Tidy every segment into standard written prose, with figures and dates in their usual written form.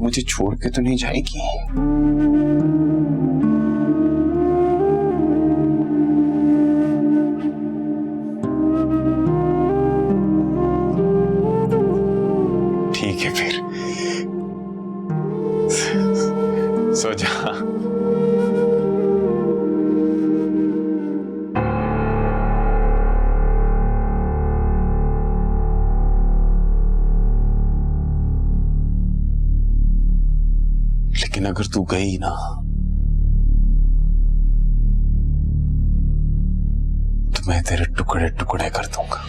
मुझे छोड़ के तो नहीं जाएगी। ठीक है फिर, सो जा। लेकिन अगर तू गई ना तो मैं तेरे टुकड़े टुकड़े कर दूंगा।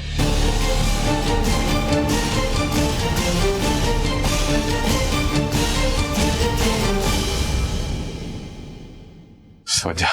सो जा।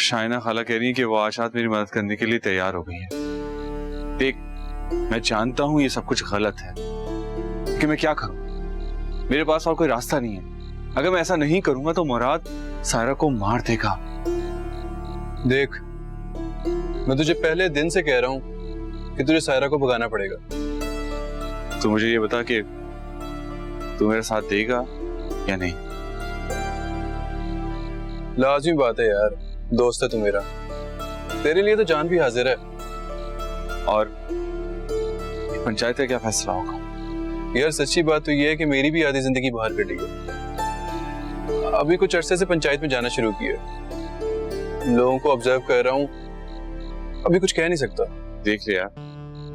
शाइना खाला कह रही है कि वो आज रात मेरी मदद करने के लिए तैयार हो गई है। देख, मैं जानता हूं ये सब कुछ गलत है कि मैं क्या करूं, मेरे पास और कोई रास्ता नहीं है। अगर मैं ऐसा नहीं करूंगा तो मुराद सायरा को मार देगा। देख, मैं तुझे पहले दिन से कह रहा हूं कि तुझे सायरा को भगाना पड़ेगा। तो मुझे ये बता कि तू मेरा साथ देगा या नहीं? लाजमी बात है यार, दोस्त है तू मेरा, तेरे लिए तो जान भी हाजिर है। और पंचायत का क्या फैसला होगा? यार सच्ची बात तो ये है कि मेरी भी आधी जिंदगी बाहर कटी है। अभी कुछ अरसे से पंचायत में जाना शुरू किया, लोगों को ऑब्जर्व कर रहा हूँ, अभी कुछ कह नहीं सकता। देख ले यार,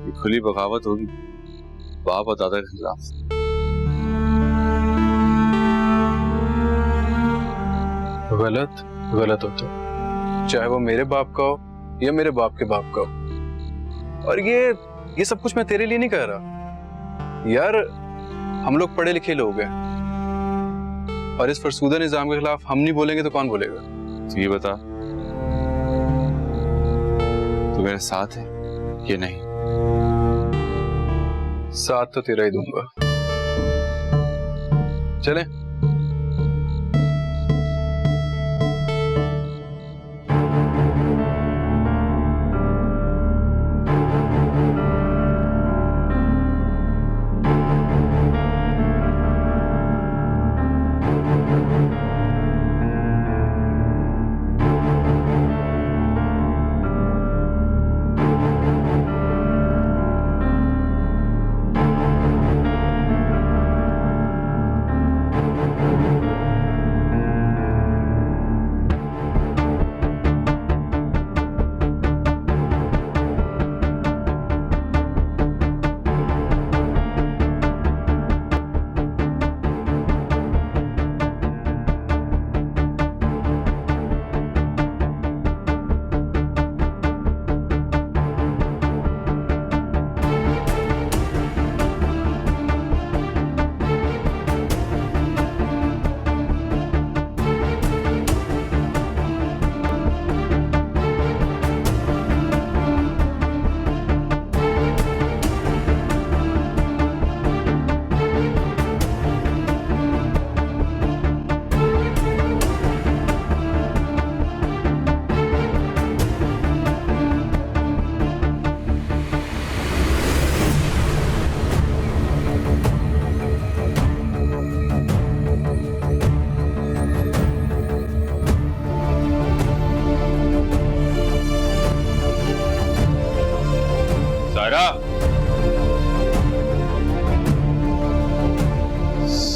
ये खुली बगावत होगी बाप और दादा के खिलाफ। गलत गलत होता, चाहे वो मेरे बाप का हो या मेरे बाप के बाप का हो। और ये सब कुछ मैं तेरे लिए नहीं कह रहा यार, हम लोग पढ़े लिखे लोग हैं और इस फरसूदा निजाम के खिलाफ हम नहीं बोलेंगे तो कौन बोलेगा? तो ये बता, तू मेरे साथ है या नहीं? साथ तो तेरा ही दूंगा। चलें?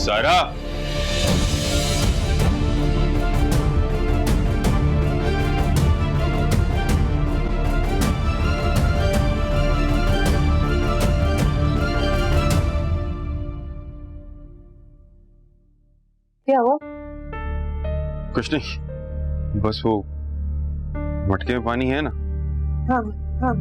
सायरा, क्या हुआ? कुछ नहीं, बस वो मटके में पानी है ना। हाँ हाँ।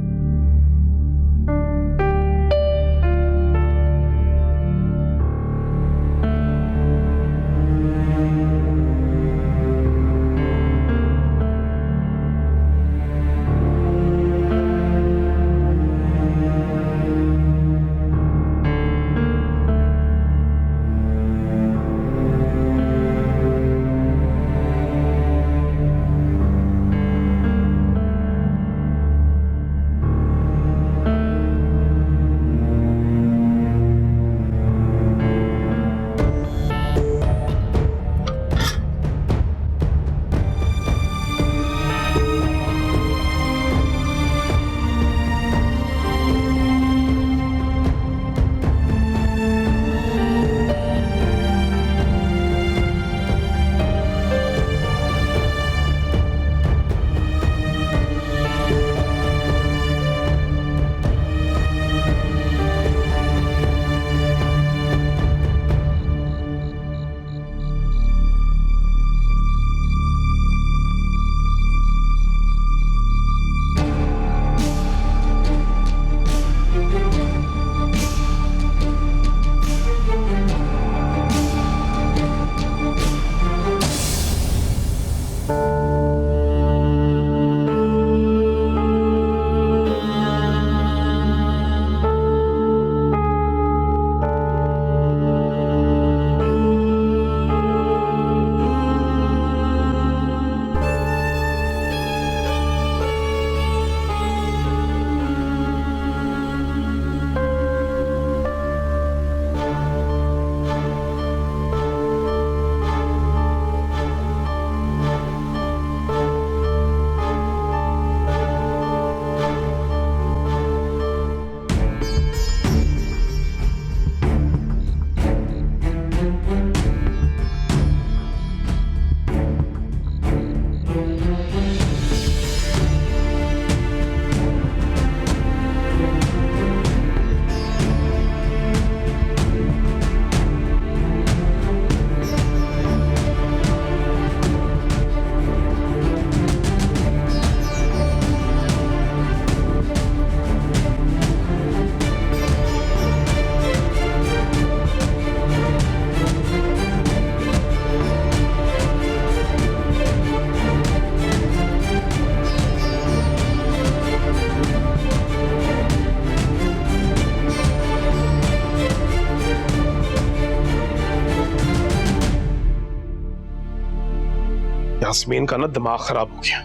यास्मीन का ना दिमाग खराब हो गया।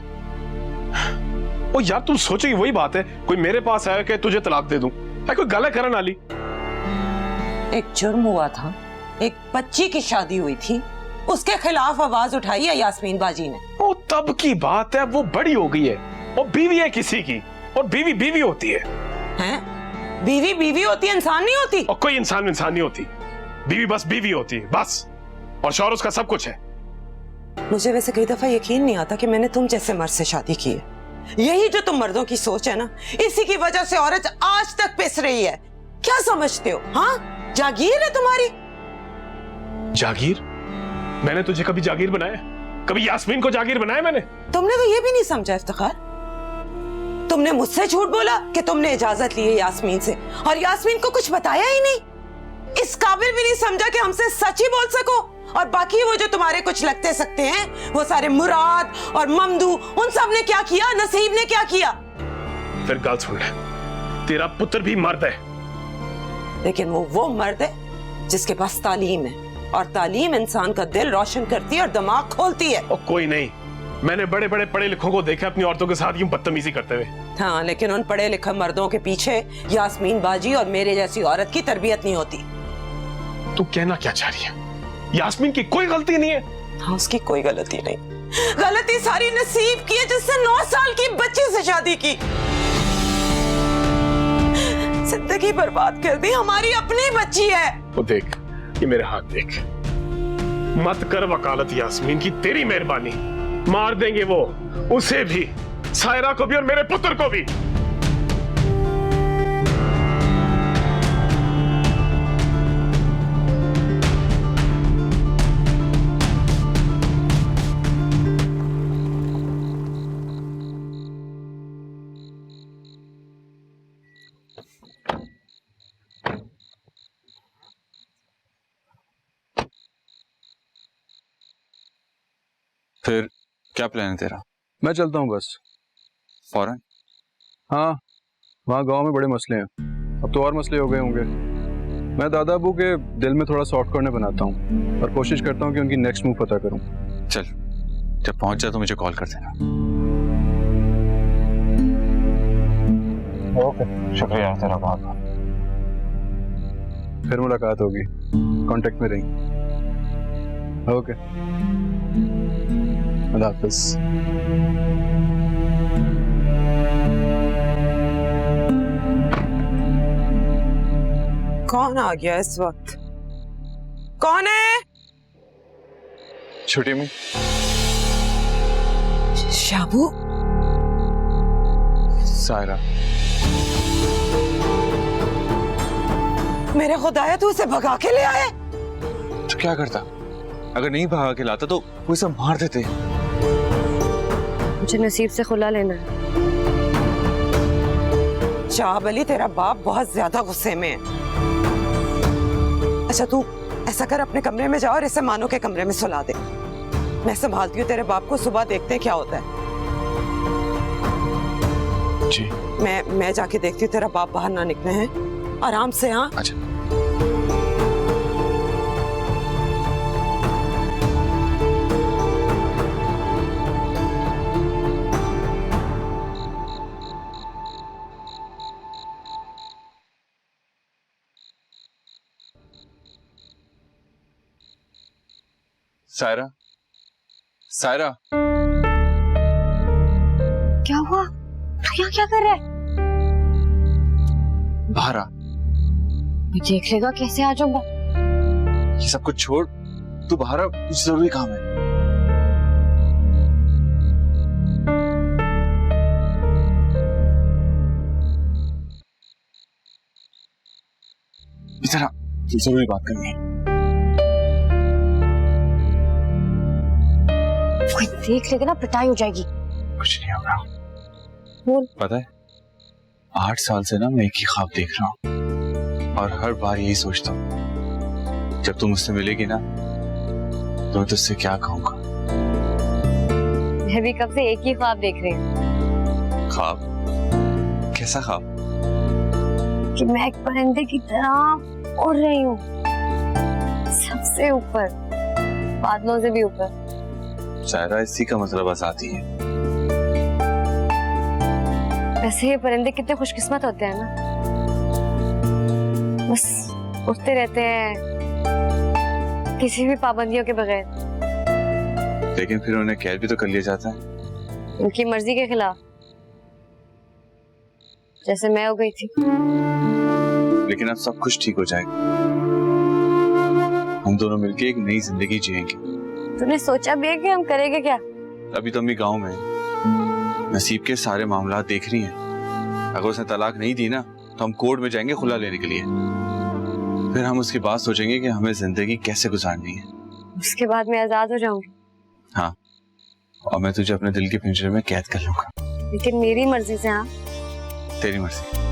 ओ यार तुम सोचोगी वही बात है, कोई मेरे पास आया कि तुझे तलाक दे दूं, कोई गला करन वाली। एक जुर्म हुआ था, एक बच्ची की शादी हुई थी, उसके खिलाफ आवाज उठाई है यास्मीन बाजी ने। ओ तब की बात है, वो बड़ी हो गई है, वो बीवी है किसी की, और बीवी बीवी होती है। हैं? बीवी बीवी होती है, इंसान नहीं होती। और कोई इंसान नहीं होती, बीवी बस बीवी होती है बस, और शौहर उसका सब कुछ है। मुझे वैसे कई दफा यकीन नहीं आता कि मैंने तुम जैसे मर्द से शादी की है। यही जो तुम मर्दों की सोच है ना, इसी की वजह से औरत आज तक पिस रही है। क्या समझते हो? हाँ, जागीर है तुम्हारी। जागीर? मैंने तुझे कभी जागीर बनाया? कभी यास्मीन को जागीर बनाया मैंने? तुमने तो ये भी नहीं समझा इफ्तिखार, तुमने मुझसे झूठ बोला कि तुमने इजाजत ली है यास्मीन से, और यास्मीन को कुछ बताया ही नहीं। इस काबिल भी नहीं समझा कि हमसे सच ही बोल सको। और बाकी वो जो तुम्हारे कुछ लगते सकते हैं, वो सारे मुराद और ममदू, उन सब ने क्या किया, नसीब ने क्या किया? फिर गल सुन ले, तेरा पुत्र भी मर्द है, लेकिन वो मर्द है जिसके पास तालीम है, और तालीम इंसान का दिल रोशन करती है और दिमाग खोलती है। और कोई नहीं, मैंने बड़े बड़े पढ़े लिखों को देखा अपनी औरतों के साथ यूं बदतमीजी करते हुए। हाँ, लेकिन उन पढ़े लिखे मर्दों के पीछे यास्मीन बाजी और मेरे जैसी औरत की तरबियत नहीं होती। तू कहना क्या चाह रही है? यास्मीन की कोई गलती नहीं है? हाँ, उसकी कोई गलती नहीं, गलती सारी नसीब की है, जिससे 9 साल की बच्ची से शादी की, जिंदगी बर्बाद कर दी। हमारी अपनी बच्ची है। वो देख, ये मेरे हाथ देख, मत कर वकालत यास्मीन की, तेरी मेहरबानी। मार देंगे वो, उसे भी, सायरा को भी और मेरे पुत्र को भी। फिर क्या प्लान है तेरा? मैं चलता हूँ बस। फौरन? हाँ, वहाँ गांव में बड़े मसले हैं, अब तो और मसले हो गए होंगे। मैं दादा अबू के दिल में थोड़ा सॉफ्ट कॉर्नर बनाता हूँ और कोशिश करता हूँ कि उनकी नेक्स्ट मूव पता करूँ। चल, जब पहुंच जाए तो मुझे कॉल कर देना। ओके, शुक्रिया तेरा बहुत बहुत। फिर मुलाकात होगी, कांटेक्ट में रही। ओके, अल्लाह हाफिज़। कौन आ गया इस वक्त? कौन है? छुट्टी में शाबू? सायरा। मेरे खुदाया, तू उसे भगा के ले आए? तो क्या करता? अगर नहीं भगा के लाता तो वो इसे मार देते। मुझे नसीब से खुला लेना है। शाहब अली, तेरा बाप बहुत ज्यादा गुस्से में है। अच्छा, तू ऐसा कर, अपने कमरे में जा और इसे मानो के कमरे में सुला दे। मैं संभालती हूँ तेरे बाप को, सुबह देखते हैं क्या होता है। जी। मैं जाके देखती हूँ तेरा बाप बाहर ना निकले हैं। आराम से। हाँ, अच्छा। सायरा, सायरा। क्या हुआ? तू यहाँ क्या कर रहा है? बाहर आ। मैं देख लेगा कैसे आ जाऊंगा। ये सब कुछ छोड़, तू बाहर आ, कुछ जरूरी काम है। इधर आ, जरूरी बात करनी है। कोई देख लेगा ना, पिटाई हो जाएगी। कुछ नहीं होगा। बोल। पता है, 8 साल से ना मैं एक ही ख्वाब देख रहा हूँ और हर बार यही सोचता हूँ, जब तुम मुझसे मिलेगी ना तो मैं तुझसे क्या कहूँगा। मैं भी कब से एक ही ख्वाब देख रही हूँ। ख्वाब? कैसा ख्वाब? कि मैं एक परिंदे की तरह उड़ रही हूँ, सबसे ऊपर, बादलों से भी ऊपर। सायरा, इसी का मतलब आजादी है। वैसे ये परिंदे कितने खुशकिस्मत होते हैं ना, बस उड़ते रहते हैं किसी भी पाबंदियों के बगैर। लेकिन फिर उन्हें कैद भी तो कर लिया जाता है। उनकी मर्जी के खिलाफ, जैसे मैं हो गई थी। लेकिन अब सब कुछ ठीक हो जाएगा। हम दोनों मिलके एक नई जिंदगी जिएंगे। तूने सोचा भी है कि हम करेंगे क्या? अभी तो अम्मी गांव में है। नसीब के सारे मामला देख रही हैं। अगर उसने तलाक नहीं दी ना तो हम कोर्ट में जाएंगे खुला लेने के लिए। फिर हम उसकी बात सोचेंगे कि हमें जिंदगी कैसे गुजारनी है। उसके बाद मैं आजाद हो जाऊंगी। हाँ, और मैं तुझे अपने दिल के पिंजरे में कैद कर लूंगा। लेकिन मेरी मर्जी से। हाँ, तेरी मर्जी।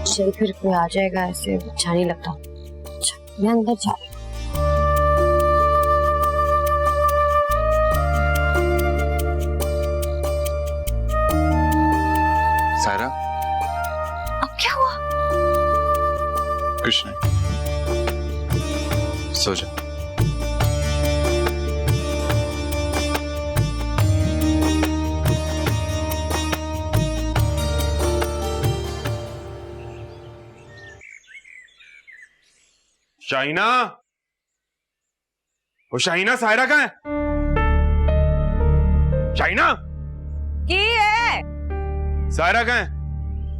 चल, फिर कोई आ जाएगा, ऐसे अच्छा नहीं लगता। मैं अंदर जा रही हूँ। सायरा, अब क्या हुआ? कुछ नहीं, सो जा। शाहिना, वो शाहिना, सायरा कहाँ है? शाहिना, की है? सायरा कहाँ है?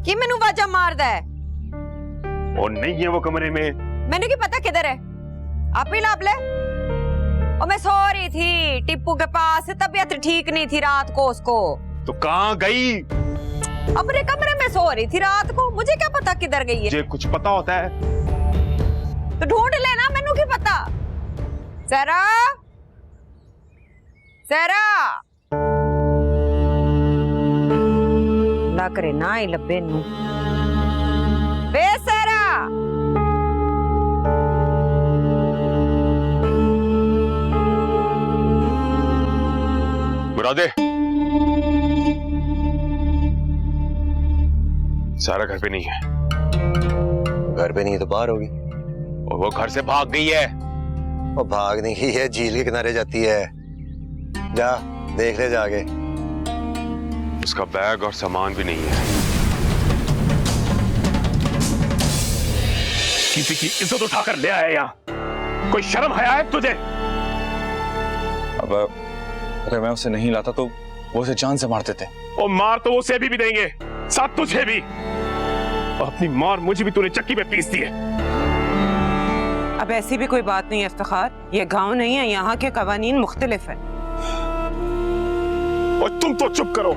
की मैनू वाजा मारदा है? वो नहीं है वो कमरे में। मैनू की पता किधर है? आप ही लाभ ले। और मैं सो रही थी टिप्पू के पास, तबीयत ठीक नहीं थी रात को उसको। तो कहाँ गई? अपने कमरे में सो रही थी रात को, मुझे क्या पता किधर गई है। मुझे कुछ पता होता है तो ढूंढ लेना, मैनू की पता। सहरा, सहरा लग रहे ना ही लब्बे नू। बे सहरा, मुरादे, सारा घर पे नहीं है। घर पे नहीं है तो बाहर होगी। और वो घर से भाग गई है। वो भाग नहीं गई है, झील के किनारे जाती है। जा देख ले जाके। उसका बैग और सामान भी नहीं है। किसी की इज्जत उठाकर ले आया यहाँ। कोई शर्म हया है तुझे? अब अगर मैं उसे नहीं लाता तो वो उसे जान से मारते थे। और मार तो उसे भी देंगे, साथ तुझे भी। और अपनी मार मुझे भी तूने चक्की पे पीस दी है। अब ऐसी भी कोई बात नहीं है इफ्तिखार, ये गांव नहीं है, यहाँ के कवानीन मुख्तलिफ है। और तुम तो चुप करो।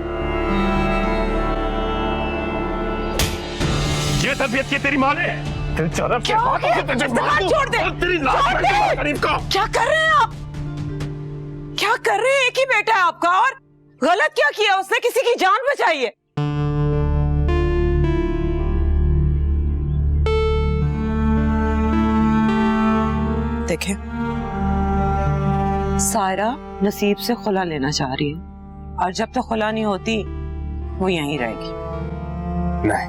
ये तरबियत की तेरी माँ ने तेरे चरम के हाथों से तुझे मार दूं। छोड़ दे, और तेरी लाश छोड़ दे। बैठेगी शरीफ का। क्या कर रहे हैं आप? क्या कर रहे हैं? एक ही बेटा है आपका और गलत क्या किया उसने? किसी की जान बचाई है। देखें, सायरा नसीब से खुला लेना चाह रही है और जब तक खुला नहीं होती वो यहीं रहेगी। नहीं,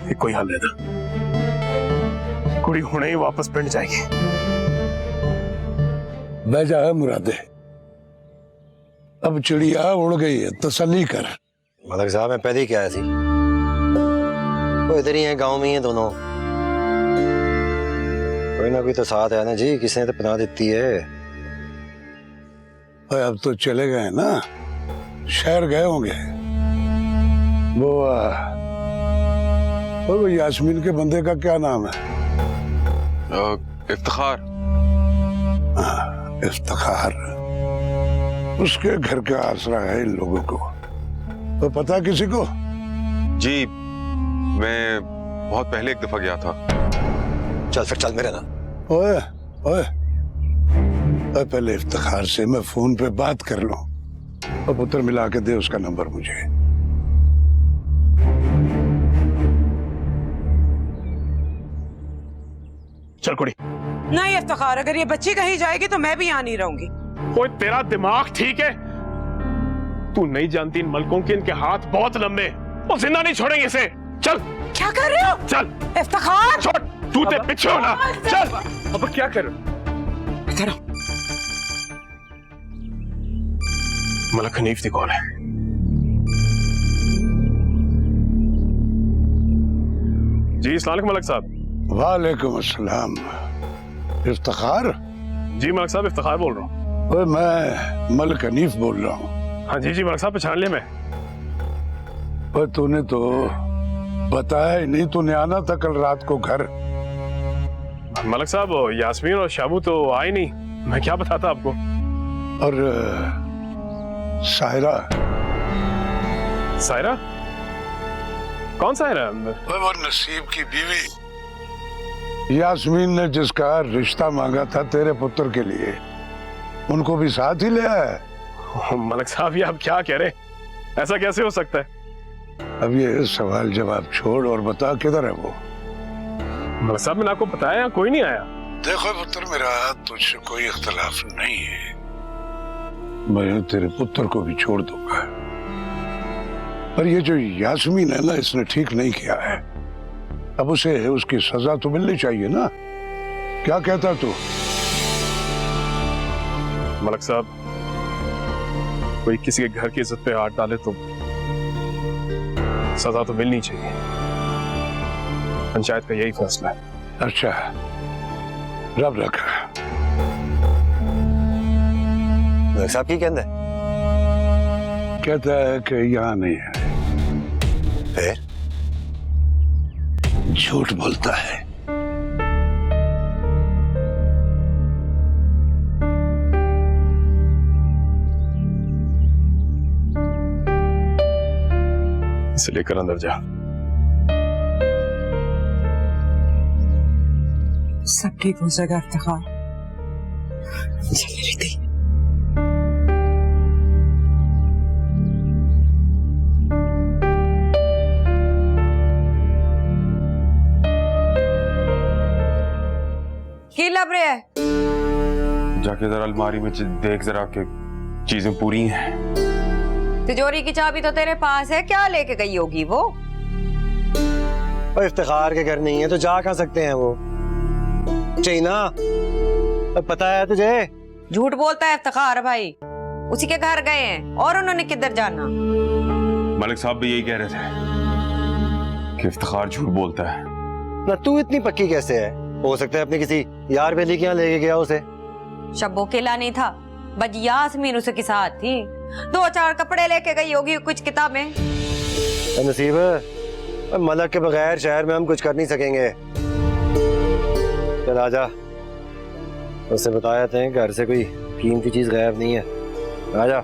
ये कोई हल नहीं था। कुड़ी हुणे ही वापस पिंड जाएगी। बह जा मुरादे, अब चिड़िया उड़ गई है, तसल्ली कर। मलक साहब मैं पहले ही क्या सी, वो इधर ही है, गांव में ही है दोनों। कोई ना कोई तो साथ है ना जी, किसने तो पनाह देती है। ओए अब तो चले गए ना, शहर गए होंगे। वो यास्मीन के बंदे का क्या नाम है? इफ्तिखार। इफ्तिखार, उसके घर का आसरा है इन लोगों को। तो पता किसी को? जी मैं बहुत पहले एक दफा गया था। चल फिर चल मेरे ना। ओए ओए, पहले इफ्तिखार से मैं फोन पे बात कर लूं और पुत्र मिला के दे उसका नंबर मुझे। चल कुड़ी। नहीं इफ्तिखार, अगर ये बच्ची कहीं जाएगी तो मैं भी यहाँ नहीं रहूंगी। ओए तेरा दिमाग ठीक है? तू नहीं जानती इन मलकों के इनके हाथ बहुत लंबे, वो जिंदा नहीं छोड़ेंगे इसे। चल। क्या कर रहे हो? चल इफ्तिखार, छोड़, तू ते पीछे हो ना। चल। अब क्या कर? इधर मलक हनीफ दी कौन है? जी अस्सलाम वालेकुम मलक साहब। वालेकुम अस्सलाम। इफ्तिखार? जी मलक साहब इफ्तिखार बोल रहा हूँ। ओए मैं मलिक हनीफ बोल रहा हूँ। हाँ जी मलक साहब पहचान लिया मैं। ओए तूने तो बताया ही नहीं, तूने आना था कल रात को घर। मलक साहब यास्मीन और शाबू तो आए नहीं, मैं क्या बताता आपको। और सायरा? सायरा? कौन सायरा? वो नसीब की बीवी यास्मीन ने जिसका रिश्ता मांगा था तेरे पुत्र के लिए, उनको भी साथ ही ले आया। मलक साहब ये आप क्या कह रहे हैं? ऐसा कैसे हो सकता है? अब ये सवाल जवाब छोड़ और बता किधर है वो? मलक साहब मैंने आपको बताया कोई नहीं आया। देखो पुत्र मेरा, तुझसे कोई इख्तिलाफ नहीं है, मैं तेरे पुत्र को भी छोड़ दूंगा। पर ये जो यास्मीन है ना, इसने ठीक नहीं किया है। अब उसे उसकी सजा तो मिलनी चाहिए ना। क्या कहता तू? मलक साहब कोई किसी के घर की इज्जत पे हाथ डाले तो सजा तो मिलनी चाहिए, पंचायत का यही फैसला है। अच्छा, रब रखा। मलक साहब की कहते हैं? कहता है कि यहाँ नहीं है। फिर झूठ बोलता है। इसे लेकर अंदर जा। सब ठीक हो जाएगा इफ्तिखार। चल मेरी दी। की लब रहे है? जाके जरा अलमारी में देख जरा कि चीजें पूरी हैं। तिजोरी की चाबी तो तेरे पास है, क्या लेके गई होगी वो? और इफ्तिखार के घर नहीं है तो जा कहाँ सकते हैं वो? चीना, पता है तुझे? झूठ बोलता है इफ्तिखार भाई, उसी के घर गए हैं और उन्होंने किधर जाना? मलिक साहब भी यही कह रहे थे कि इफ्तिखार झूठ बोलता है। ना तू इतनी पक्की कैसे है? हो सकता है अपने किसी यार बेली के यहाँ लेके गया उसे। शब्बो अकेला नहीं था, बस यास्मीन उसके साथ थी। 2-4 कपड़े लेके गई होगी, कुछ किताबें। नसीब, मलक के बगैर शहर में हम कुछ कर नहीं सकेंगे। चल आजा, उससे बताया थे घर से कोई कीमती चीज गायब नहीं है। आजा।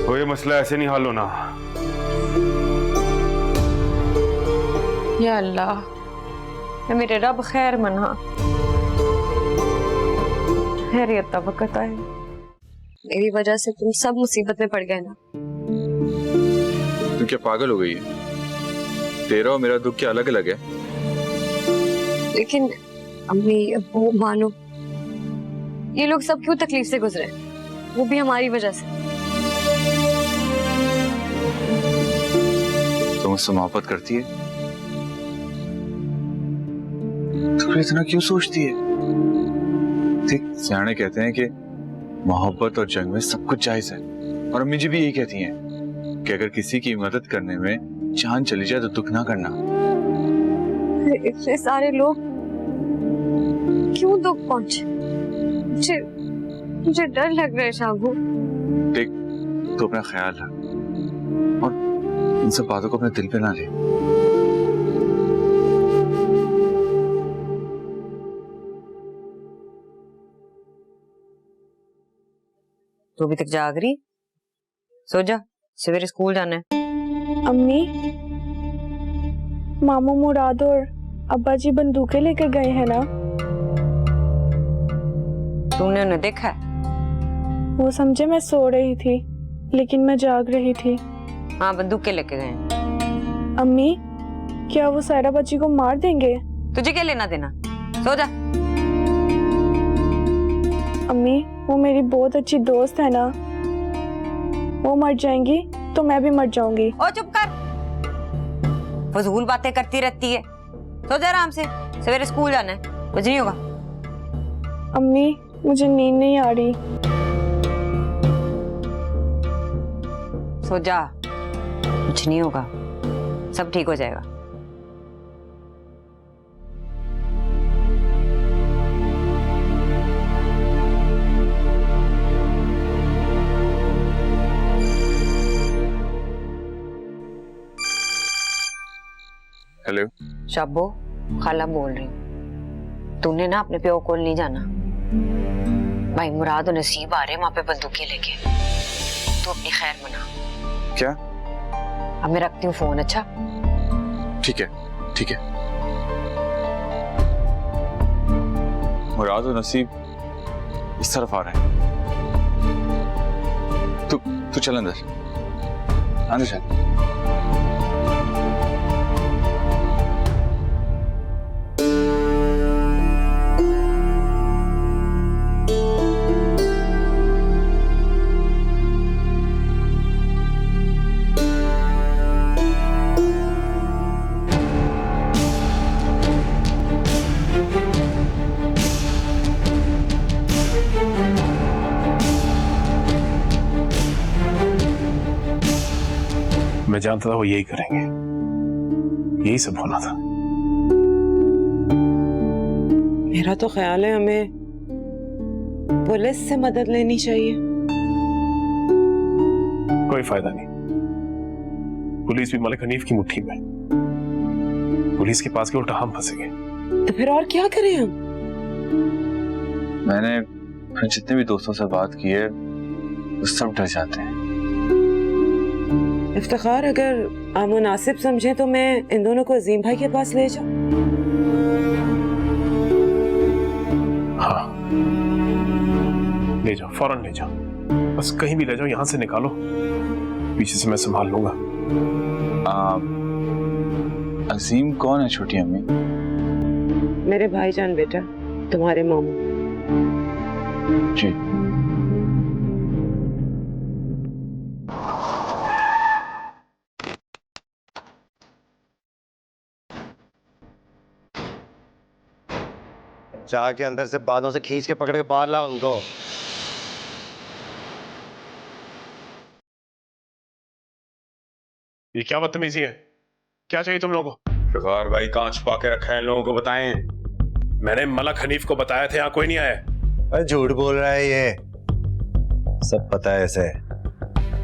तो ये मसला ऐसे नहीं हल होना। या अल्लाह, या मेरे रब खैर मना, खैरियत तब वक्त आए। मेरी वजह से तुम सब मुसीबत में पड़ गए ना। तू क्या पागल हो गई है? तेरा और मेरा दुख क्या अलग अलग है? लेकिन अम्मी, अब्बू, मानो, ये लोग सब क्यों तकलीफ से गुजरे? वो भी हमारी वजह से। तुम मुझसे मोहब्बत करती है तो फिर इतना क्यों सोचती है? ठीक, सियाने कहते हैं कि मोहब्बत और जंग में सब कुछ जायज है, और अम्मी जी भी यही कहती हैं कि अगर किसी की मदद करने में जान चली जाए तो दुख ना करना। इतने सारे लोग क्यों दुख पहुंचे? मुझे डर लग रहा है शाबू। देख, तो अपना ख्याल रख और इन सब बातों को अपने दिल पे ना ले। तू अभी तक जाग रही? सो जा, सवेरे स्कूल जाना है। अम्मी, मामू मुराद और अब्बा जी बंदूकें लेकर गए हैं ना? तूने उन्हें देखा है? वो समझे मैं सो रही थी, लेकिन मैं जाग रही थी। हाँ, बंदूकें लेके गए हैं। अम्मी, क्या वो सायरा बच्ची को मार देंगे? तुझे क्या लेना देना? सो जा। अम्मी, वो मेरी बहुत अच्छी दोस्त है ना, वो मर जाएंगी तो मैं भी मर जाऊंगी। ओ चुप कर, फजूल बातें करती रहती है। सो जा आराम से, सवेरे स्कूल जाना है, कुछ नहीं होगा। अम्मी, मुझे नींद नहीं आ रही। सो जा, कुछ नहीं होगा, सब ठीक हो जाएगा। हेलो शाबो, खाला बोल रही हूँ। तूने ना अपने प्यो को नहीं जाना। भाई मुराद और नसीब आ रहे वहां पे बंदूकें लेके। तू अपनी खैर मना। क्या? अब मैं रखती हूँ फोन। अच्छा ठीक है, ठीक है। मुराद और नसीब इस तरफ आ रहे हैं। तू चल अंदर, अंदर चल। मैं जानता था वो यही करेंगे, यही सब होना था। मेरा तो ख्याल है हमें पुलिस से मदद लेनी चाहिए। कोई फायदा नहीं, पुलिस भी मलिक हनीफ की मुट्ठी में। पुलिस के पास के उल्टा हम फंसेंगे। तो फिर और क्या करें हम? मैंने अपने जितने भी दोस्तों से बात की है वो सब डर जाते हैं। इफ्तिखार, अगर आप मुनासिब समझें तो मैं इन दोनों को अजीम भाई के पास ले जाऊं। हाँ, ले जाओ, फौरन ले जाओ, बस कहीं भी ले जाओ, यहां से निकालो, पीछे से मैं संभाल लूंगा। अजीम कौन है छोटी अम्मी? मेरे भाईजान बेटा, तुम्हारे मामू। जी। जाके अंदर से बालों से खींच के पकड़ के बाहर ला उनको। ये क्या बदतमीजी है? क्या चाहिए तुम लोगों को? इफ्तिखार भाई कहाँ छुपा के रखा है इन लोगों को बताएं। मैंने मलक हनीफ को बताया था यहाँ कोई नहीं आया। अरे झूठ बोल रहा है ये, सब पता है इसे।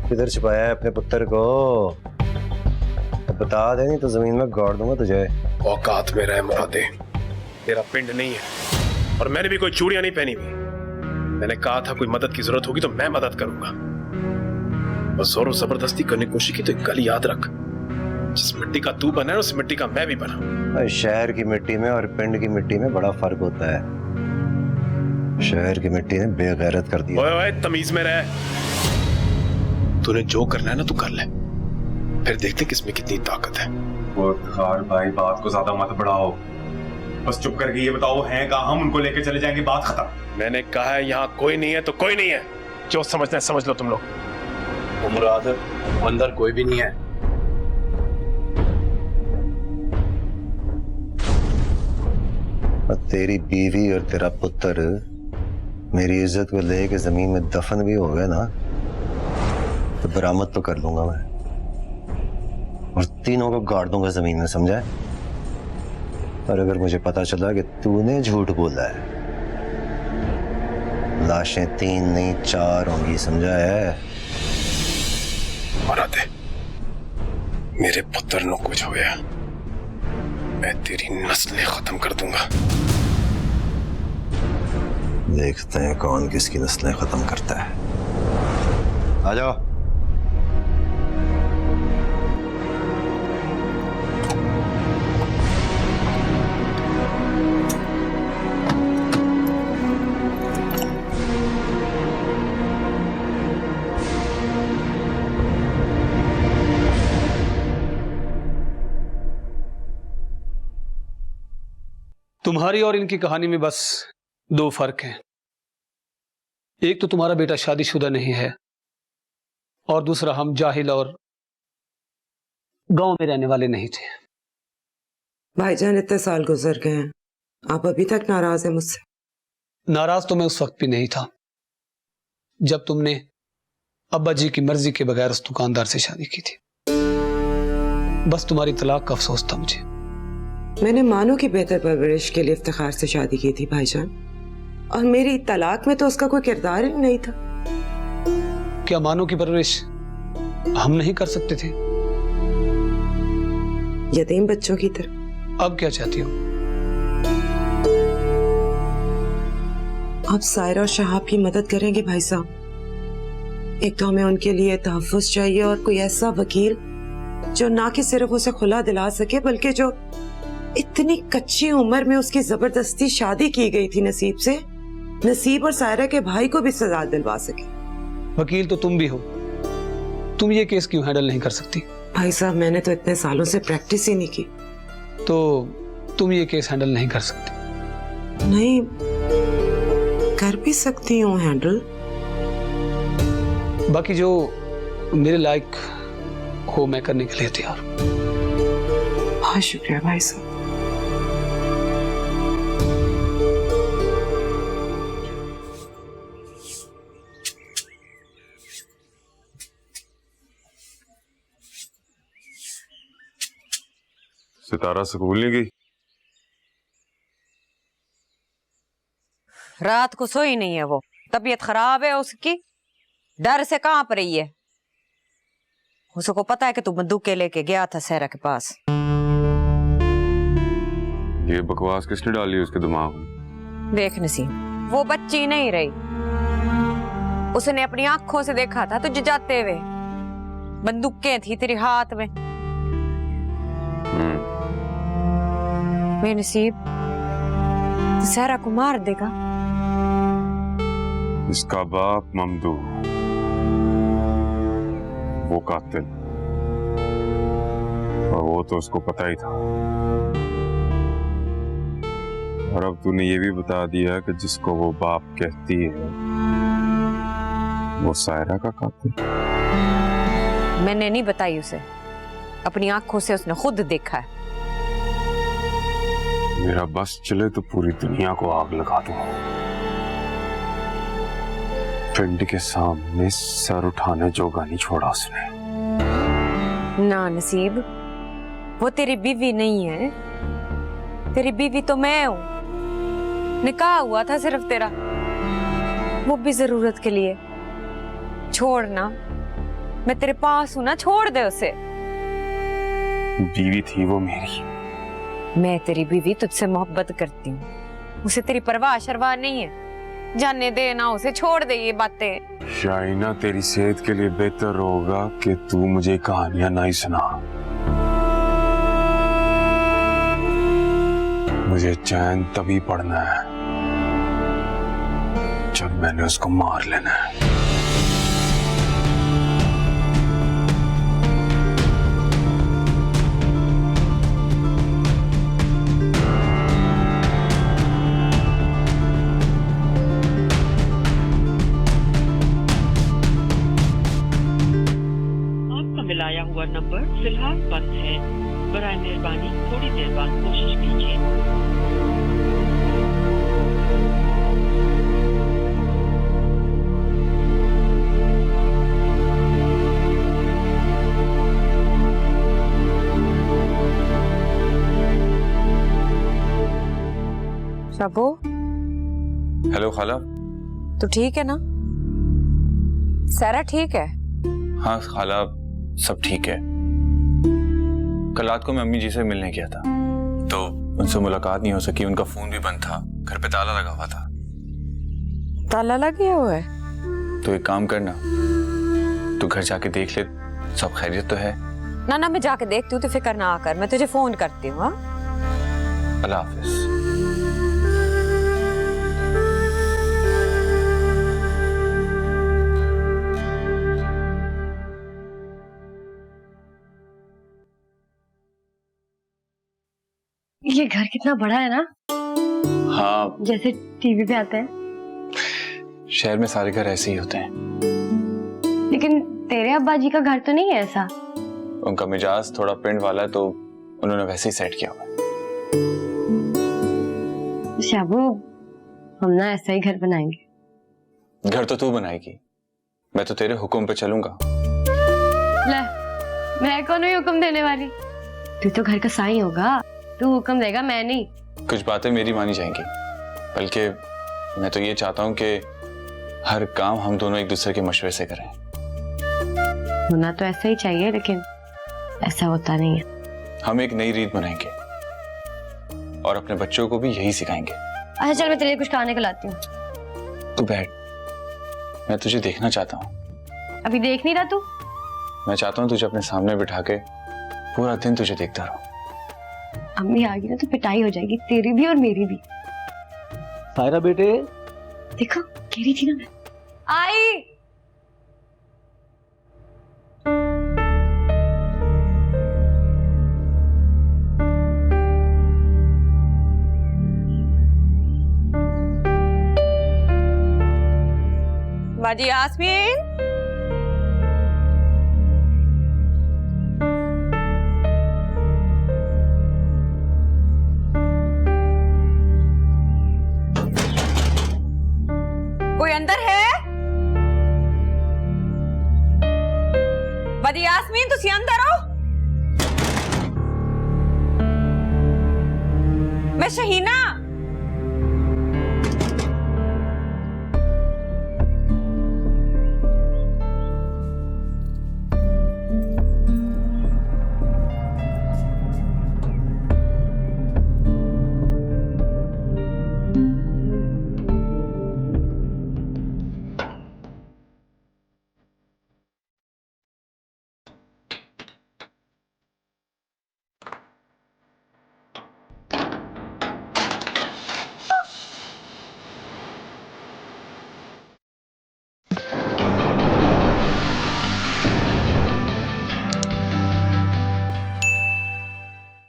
किधर छुपाया है अपने पुत्र को? अब बता दे, नहीं तो जमीन में गाड़ दूंगा तुझे। औकात में रहे मुरादे, तेरा पिंड नहीं है और मैंने भी कोई चूड़ियां नहीं पहनी हुई। मैंने कहा था कोई मदद की जरूरत होगी तो मैं मदद करूंगा। बस जोर जबरदस्ती करने की कोशिश की तो एक गल याद रख, जिस मिट्टी का तू बना है उस मिट्टी का मैं भी बना। शहर की मिट्टी में और पिंड की मिट्टी में बड़ा फर्क होता है। शहर की मिट्टी ने बेगैरत कर दिया। ओए ओए तमीज में रह। तूने जो करना है ना तू कर ले, फिर देखते किसमें कितनी ताकत है। वो इफ्तिखार भाई बात को ज्यादा मत बढ़ाओ, बस चुप करके ये बताओ हैं कहाँ, हम उनको लेकर चले जाएंगे, बात खत्म। मैंने कहा है यहाँ कोई नहीं है तो कोई नहीं है, जो समझना है समझ लो तुम लोग। मुराद अंदर कोई भी नहीं है। और तेरी बीवी और तेरा पुत्र मेरी इज्जत को लेके जमीन में दफन भी हो गए ना, तो बरामद तो कर लूंगा मैं, और तीनों को गाड़ दूंगा जमीन में, समझा? और अगर मुझे पता चला कि तूने झूठ बोला है, लाशें 3 नहीं 4 होंगी, समझा है? मुरादे, मेरे पुत्र नो कुछ हो गया, मैं तेरी नस्लें खत्म कर दूंगा। देखते हैं कौन किसकी नस्लें खत्म करता है। आ जाओ। तुम्हारी और इनकी कहानी में बस 2 फर्क हैं। एक तो तुम्हारा बेटा शादीशुदा नहीं है, और दूसरा हम जाहिल और गांव में रहने वाले नहीं थे। भाईजान इतने साल गुजर गए हैं, आप अभी तक नाराज हैं मुझसे? नाराज तो मैं उस वक्त भी नहीं था जब तुमने अब्बा जी की मर्जी के बगैर उस दुकानदार से शादी की थी। बस तुम्हारी तलाक का अफसोस था मुझे। मैंने मानो की बेहतर परवरिश के लिए इफ्तिखार से शादी की थी भाईजान, और मेरी तलाक में तो उसका कोई किरदार ही नहीं था। क्या मानो की परवरिश हम नहीं कर सकते थे? यतीम बच्चों की तरह। अब क्या चाहती हो? आप सायरा और शहाब की मदद करेंगे भाई साहब। एक तो हमें उनके लिए तहफ्फुज़ चाहिए, और कोई ऐसा वकील जो ना कि सिर्फ उसे खुला दिला सके, बल्कि जो इतनी कच्ची उम्र में उसकी जबरदस्ती शादी की गई थी नसीब से, नसीब और सायरा के भाई को भी सजा दिलवा सके। वकील तो तुम भी हो, तुम ये केस क्यों हैंडल नहीं कर सकती? भाई साहब, मैंने तो इतने सालों से प्रैक्टिस ही नहीं की। तो तुम ये केस हैंडल नहीं कर सकती? नहीं, कर भी सकती हूँ हैंडल। बाकी जो मेरे लायक हो मैं करने के लिए तैयार हूं। बहुत शुक्रिया भाई साहब। सितारा स्कूल नहीं गई? रात को सोई नहीं है वो, तबीयत खराब है उसकी, डर से कांप रही है। उसको पता है कि तू बंदूकें लेके गया था सहरा के पास। ये बकवास किसने डाली उसके दिमाग में? देख नसीम, वो बच्ची नहीं रही, उसने अपनी आंखों से देखा था तुझे जाते हुए। बंदूकें थी तेरे हाथ में। बेनसीब, सहरा को मार देगा। इसका बाप ममदू वो कातिल, और वो तो उसको पता ही था। और अब तूने ये भी बता दिया कि जिसको वो बाप कहती है वो सायरा का कातिल। मैंने नहीं बताई उसे, अपनी आंखों से उसने खुद देखा है। मेरा बस चले तो पूरी दुनिया को आग लगा दूं। पिंड के सामने सर उठाने जोगा नहीं छोड़ा उसने। ना नसीब, वो तेरी बीवी नहीं है, तेरी बीवी तो मैं हूं। निकाह हुआ था सिर्फ तेरा, वो भी जरूरत के लिए। छोड़ ना, मैं तेरे पास हूं ना, छोड़ दे उसे। बीवी थी वो मेरी। मैं तेरी बीवी तुझसे मोहब्बत करती हूँ, उसे तेरी परवाह शरवाह नहीं है। जाने दे ना उसे, छोड़ दे ये बातें। शाइना, तेरी सेहत के लिए बेहतर होगा कि तू मुझे कहानियां नहीं सुना। मुझे चैन तभी पड़ना है जब मैंने उसको मार लेना है। मिलाया हुआ नंबर फिलहाल बंद है। बराए मेहरबानी थोड़ी देर बाद कोशिश कीजिए। शबो, हेलो खाला। तू ठीक है ना? सारा ठीक है? हाँ खाला, सब ठीक है। कल रात को मैं अम्मी जी से मिलने गया था तो उनसे मुलाकात नहीं हो सकी, उनका फोन भी बंद था, घर पे ताला लगा हुआ था। ताला लगा हुआ है? तो एक काम करना, तू घर जाके देख ले सब खैरियत तो है। ना ना, मैं जाके देखती हूँ, तो फिक्र ना कर, मैं तुझे फोन करती हूँ। हाँ, अल्लाह हाफिज। ये घर कितना बड़ा है ना? हाँ, जैसे टीवी पे आता है। शहर में सारे घर ऐसे ही होते हैं। लेकिन तेरे अब्बा जी का घर तो नहीं है ऐसा। उनका मिजाज थोड़ा पिंड वाला है तो उन्होंने वैसे ही सेट किया हुआ है। शाबू, हम ना ऐसा ही घर बनाएंगे। घर तो तू बनाएगी, मैं तो तेरे हुक्म पे चलूंगा। ले, मैं कौन ही हुक्म देने वाली? तू तो घर का साईं होगा, तू हुक्म देगा, मैं नहीं। कुछ बातें मेरी मानी जाएंगी, बल्कि मैं तो ये चाहता हूँ कि हर काम हम दोनों एक दूसरे के मशवरे से करें। होना तो ऐसा ही चाहिए, लेकिन ऐसा होता नहीं है। हम एक नई रीत बनाएंगे और अपने बच्चों को भी यही सिखाएंगे। अच्छा चल, मैं तेरे लिए कुछ खाने को लाती हूँ। तू बैठ, मैं तुझे देखना चाहता हूँ। अभी देख नहीं रहा तू? मैं चाहता हूँ तुझे अपने सामने बिठा के पूरा दिन तुझे देखता रहूं। अम्मी आ गई ना तो पिटाई हो जाएगी, तेरी भी और मेरी भी। सायरा बेटे, देखो कह रही थी ना मैं। आई। बाजी यास्मीन, कोई अंदर है? बाजी यास्मीन, तुसी अंदर हो? मैं शहीना।